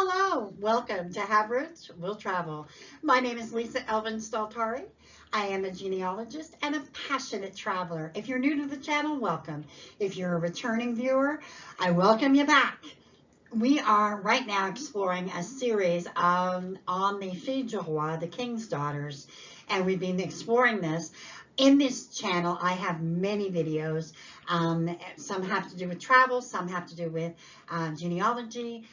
Hello, welcome to Have Roots, We'll Travel. My name is Lisa Elvin Staltari. I am a genealogist and a passionate traveler. If you're new to the channel, welcome. If you're a returning viewer, I welcome you back. We are right now exploring a series on the Filles du Roi, the King's Daughters, and we've been exploring this. In this channel, I have many videos. Some have to do with travel, some have to do with genealogy,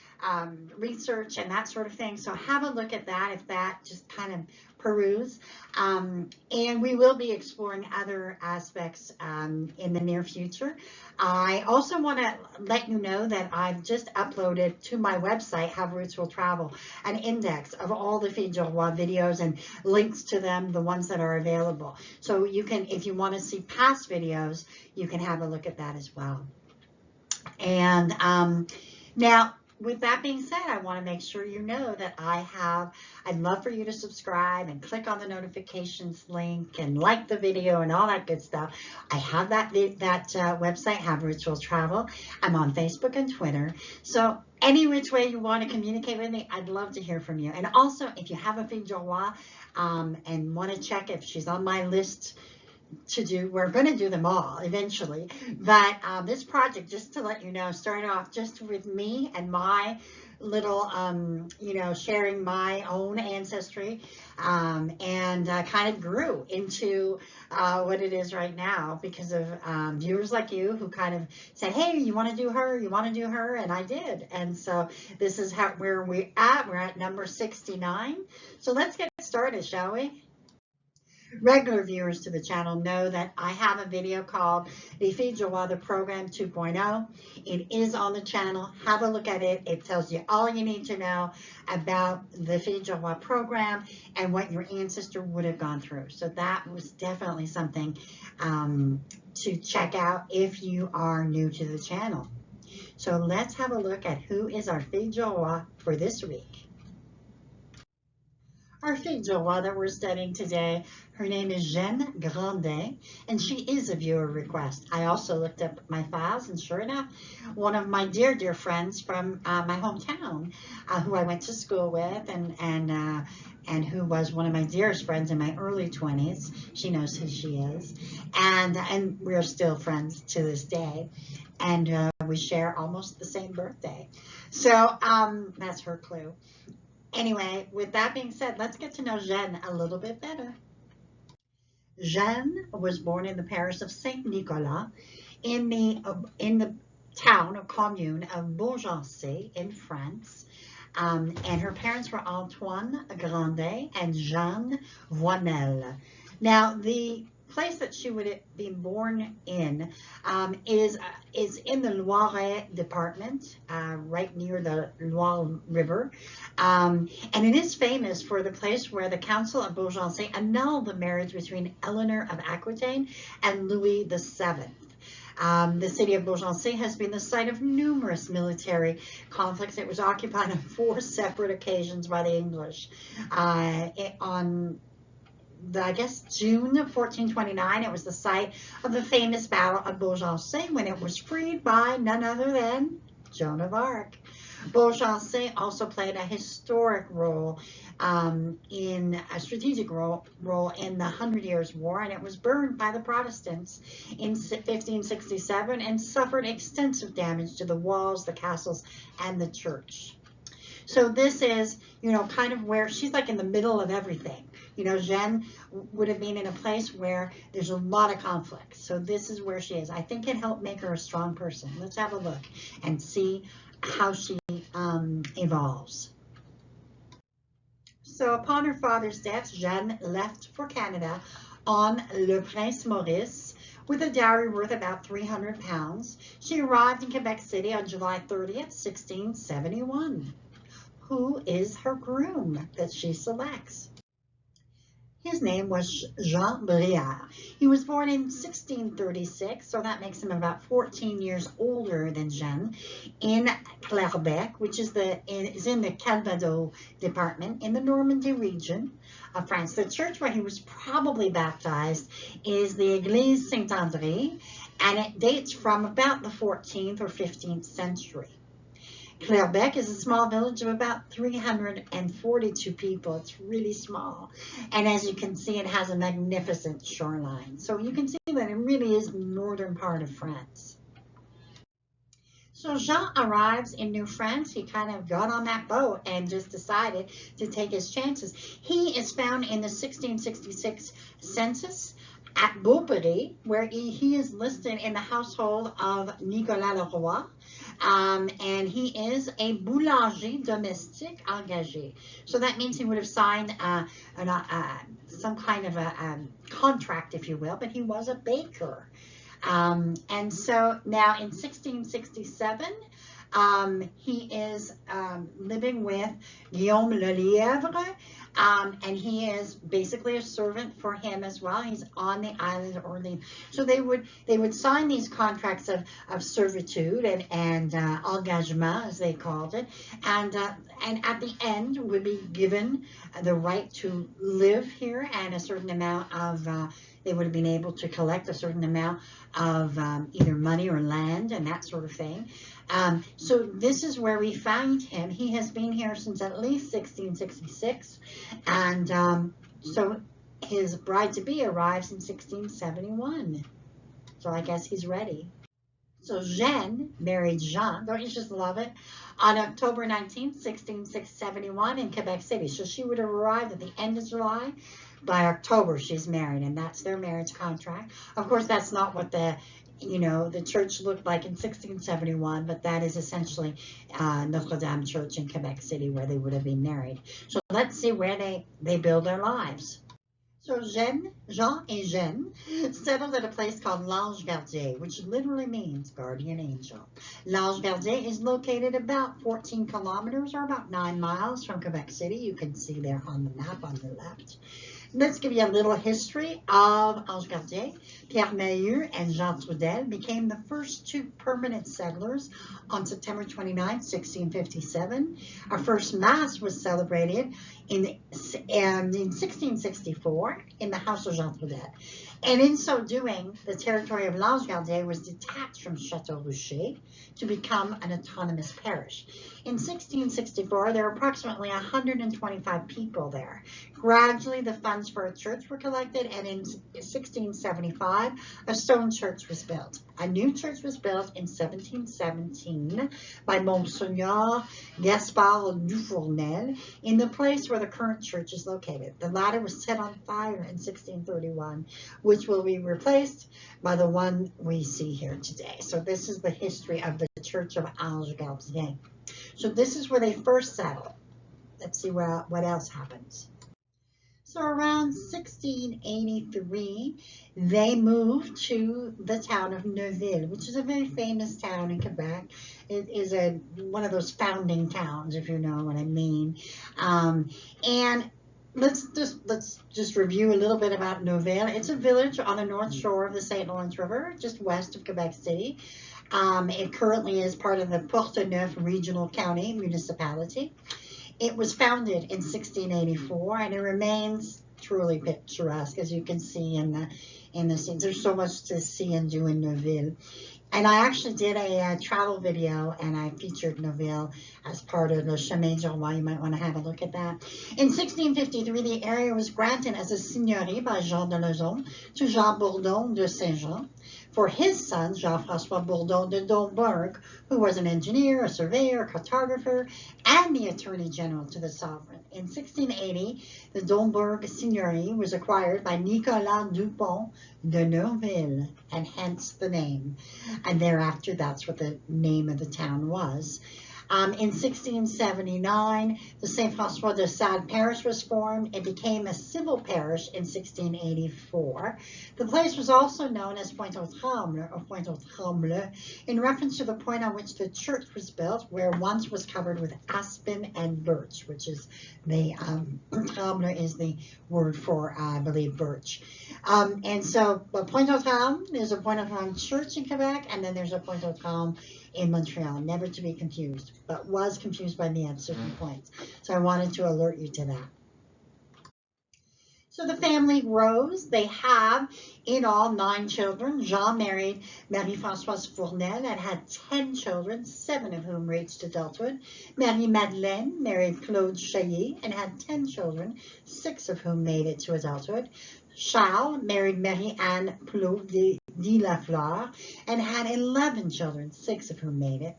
research, and that sort of thing. So have a look at that if that just kind of peruse. And we will be exploring other aspects in the near future. I also want to let you know that I've just uploaded to my website, Have Roots Will Travel, an index of all the Filles du Roi videos and links to them, the ones that are available. So you can, if you want to see past videos, you can have a look at that as well. And now, with that being said, I want to make sure you know that I'd love for you to subscribe and click on the notifications link and like the video and all that good stuff. I have that website, Have Roots Will Travel. I'm on Facebook and Twitter. So any which way you want to communicate with me, I'd love to hear from you. And also, if you have a Filles du Roi and want to check if she's on my list to do, we're going to do them all eventually, but this project, just to let you know, started off just with me and my little sharing my own ancestry, and kind of grew into what it is right now because of viewers like you who kind of said, hey, you want to do her, and I did. And so this is where we're at number 69. So let's get started, shall we? Regular viewers to the channel know that I have a video called the Filles du Roi, the Program 2.0. It is on the channel. Have a look at it. It tells you all you need to know about the Filles du Roi program and what your ancestor would have gone through. So that was definitely something to check out if you are new to the channel. So let's have a look at who is our Filles du Roi for this week. Our Filles du Roi that we're studying today, her name is Jeanne Grandin, and she is a viewer request. I also looked up my files, and sure enough, one of my dear friends from my hometown, who I went to school with, and who was one of my dearest friends in my early 20s. She knows who she is, and we're still friends to this day, and we share almost the same birthday. So that's her clue. Anyway, with that being said, let's get to know Jeanne a little bit better. Jeanne was born in the parish of Saint Nicolas in the town or commune of Beaugency in France. And her parents were Antoine Grande and Jeanne Voinel. Now, the place that she would have been born in is in the Loire department, right near the Loire River, and it is famous for the place where the Council of Beaugency annulled the marriage between Eleanor of Aquitaine and Louis VII. The city of Beaugency has been the site of numerous military conflicts. It was occupied on 4 separate occasions by the English. On I guess June of 1429, it was the site of the famous Battle of Beaugency when it was freed by none other than Joan of Arc. Beaugency also played a historic role, in a strategic role in the 100 Years' War, and it was burned by the Protestants in 1567 and suffered extensive damage to the walls, the castles, and the church. So this is, kind of where she's like in the middle of everything. Jeanne would have been in a place where there's a lot of conflict. So this is where she is. I think it helped make her a strong person. Let's have a look and see how she evolves. So upon her father's death, Jeanne left for Canada on Le Prince Maurice with a dowry worth about 300 pounds. She arrived in Quebec City on July 30th, 1671. Who is her groom that she selects? His name was Jean Briard. He was born in 1636, so that makes him about 14 years older than Jeanne, in Clairbec, which is in the Calvados department in the Normandy region of France. The church where he was probably baptized is the Église Saint-André, and it dates from about the 14th or 15th century. Clairbec is a small village of about 342 people. It's really small. And as you can see, it has a magnificent shoreline. So you can see that it really is the northern part of France. So Jean arrives in New France. He kind of got on that boat and just decided to take his chances. He is found in the 1666 census at Beaupery, where he is listed in the household of Nicolas Leroy. And he is a boulanger domestique engagé. So that means he would have signed some kind of a contract, if you will, but he was a baker. And so now in 1667, he is living with Guillaume Lelièvre, and he is basically a servant for him as well. He's on the island of Orleans. So they would sign these contracts of servitude and engagement, as they called it, and at the end would be given the right to live here and a certain amount of they would have been able to collect a certain amount of either money or land and that sort of thing. So this is where we find him. He has been here since at least 1666, and so his bride-to-be arrives in 1671. So I guess he's ready. So Jeanne married Jean, don't you just love it, on October 19th, 1671 in Quebec City. So she would have arrived at the end of July. By October, she's married, and that's their marriage contract. Of course, that's not what the church looked like in 1671, but that is essentially Notre Dame Church in Quebec City where they would have been married. So let's see where they build their lives. So Jean and Jeanne settled at a place called Ange-Gardien, which literally means guardian angel. Ange-Gardien is located about 14 kilometers or about 9 miles from Quebec City. You can see there on the map on the left. Let's give you a little history of Ange-Gardien. Pierre Mailloux and Jean Trudel became the first two permanent settlers on September 29, 1657. Our first Mass was celebrated in 1664 in the house of Jean Trudel. And in so doing, the territory of Ange-Gardien was detached from Château Richer to become an autonomous parish. In 1664, there were approximately 125 people there. Gradually, the funds for a church were collected, and in 1675, a stone church was built. A new church was built in 1717 by Monseigneur Gaspard Dufournel in the place where the current church is located. The latter was set on fire in 1631, which will be replaced by the one we see here today. So this is the history of the Church of Ange-Gardien. So this is where they first settled. Let's see what else happens. So around 1683, they moved to the town of Neuville, which is a very famous town in Quebec. It is one of those founding towns, if you know what I mean. And let's just review a little bit about Neuville. It's a village on the north shore of the St. Lawrence River, just west of Quebec City. It currently is part of the Portneuf Regional County Municipality. It was founded in 1684, and it remains truly picturesque, as you can see in the scenes. There's so much to see and do in Neuville. And I actually did a travel video, and I featured Neuville as part of the Chemin du Roi. You might want to have a look at that. In 1653, the area was granted as a seigneurie by Jean de Lezon to Jean Bourdon de Saint-Jean for his son, Jean-François Bourdon de Domburg, who was an engineer, a surveyor, a cartographer, and the attorney general to the sovereign. In 1680, the Domburg seigneurie was acquired by Nicolas Dupont de Neuville, and hence the name. And thereafter, that's what the name of the town was. In 1679, the Saint François de Sales parish was formed. It became a civil parish in 1684. The place was also known as Pointe-aux-Trembles, or Pointe-aux-Trembles, in reference to the point on which the church was built, where once was covered with aspen and birch, which is the tremble is the word for, I believe, birch. And so Pointe-aux-Trembles, there's a Pointe-aux-Trembles church in Quebec, and then there's a Pointe-aux-Trembles in Montreal, never to be confused, but was confused by me at certain points. So I wanted to alert you to that. So the family grows. They have, in all, 9 children. Jean married Marie-Françoise Fournel and had 10 children, 7 of whom reached adulthood. Marie-Madeleine married Claude Chaillet and had 10 children, 6 of whom made it to adulthood. Charles married Marie-Anne Plot de Lafleur and had 11 children, 6 of whom made it.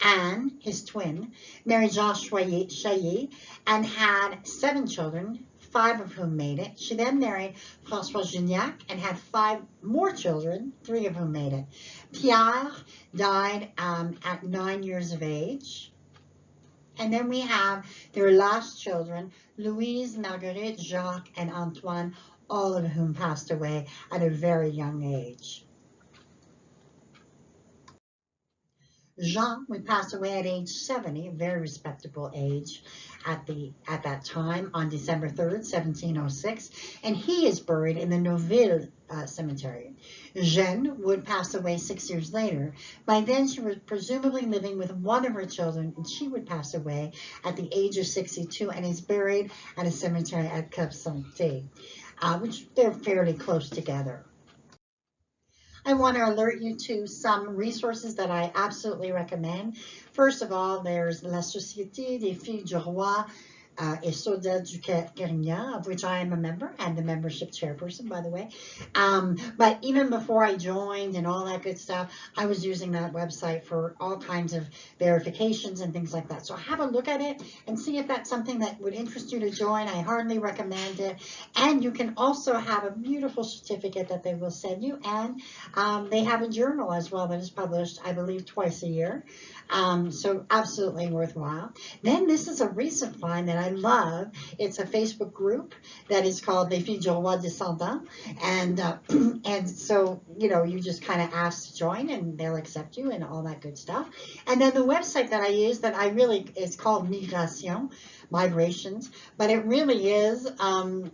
Anne, his twin, married Jean Chaillet and had 7 children, 5 of whom made it. She then married François Gignac and had 5 more children, 3 of whom made it. Pierre died at 9 years of age. And then we have their last children, Louise, Marguerite, Jacques, and Antoine, all of whom passed away at a very young age. Jean would pass away at age 70, a very respectable age at that time, on December 3rd, 1706, and he is buried in the Neuville cemetery. Jeanne would pass away 6 years later. By then, she was presumably living with one of her children, and she would pass away at the age of 62 and is buried at a cemetery at Cap Santé, which they're fairly close together. I want to alert you to some resources that I absolutely recommend. First of all, there's La Société des Filles du Roi et Soldats du Carignan, of which I am a member and the membership chairperson, by the way. But even before I joined and all that good stuff, I was using that website for all kinds of verifications and things like that. So have a look at it and see if that's something that would interest you to join. I hardly recommend it. And you can also have a beautiful certificate that they will send you. And they have a journal as well that is published, I believe, twice a year. So absolutely worthwhile. Then this is a recent find that I love. It's a Facebook group that is called Les Filles du Roi Descendant. And so, you just kind of ask to join and they'll accept you and all that good stuff. And then the website that I use that it's called Migrations, but it really is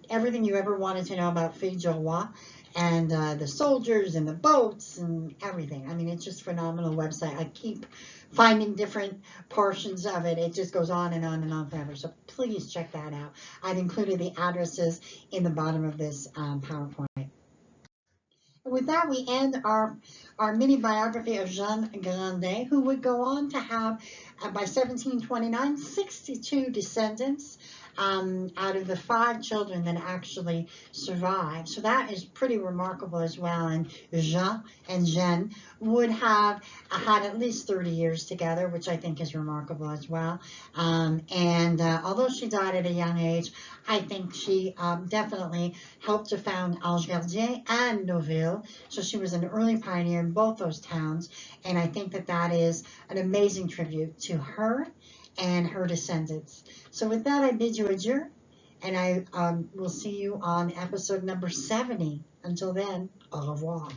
everything you ever wanted to know about Filles du Roi and the soldiers and the boats and everything. I mean, it's just a phenomenal website. I keep finding different portions of it. It just goes on and on and on forever. So please check that out. I've included the addresses in the bottom of this PowerPoint. And with that, we end our mini biography of Jeanne Grandin, who would go on to have, by 1729, 62 descendants out of the 5 children that actually survived. So that is pretty remarkable as well. And Jean and Jeanne would have had at least 30 years together, which I think is remarkable as well. Although she died at a young age, I think she definitely helped to found Ange-Gardien and Neuville. So she was an early pioneer in both those towns. And I think that is an amazing tribute to her and her descendants. So with that, I bid you adieu, and I will see you on episode number 70. Until then, au revoir.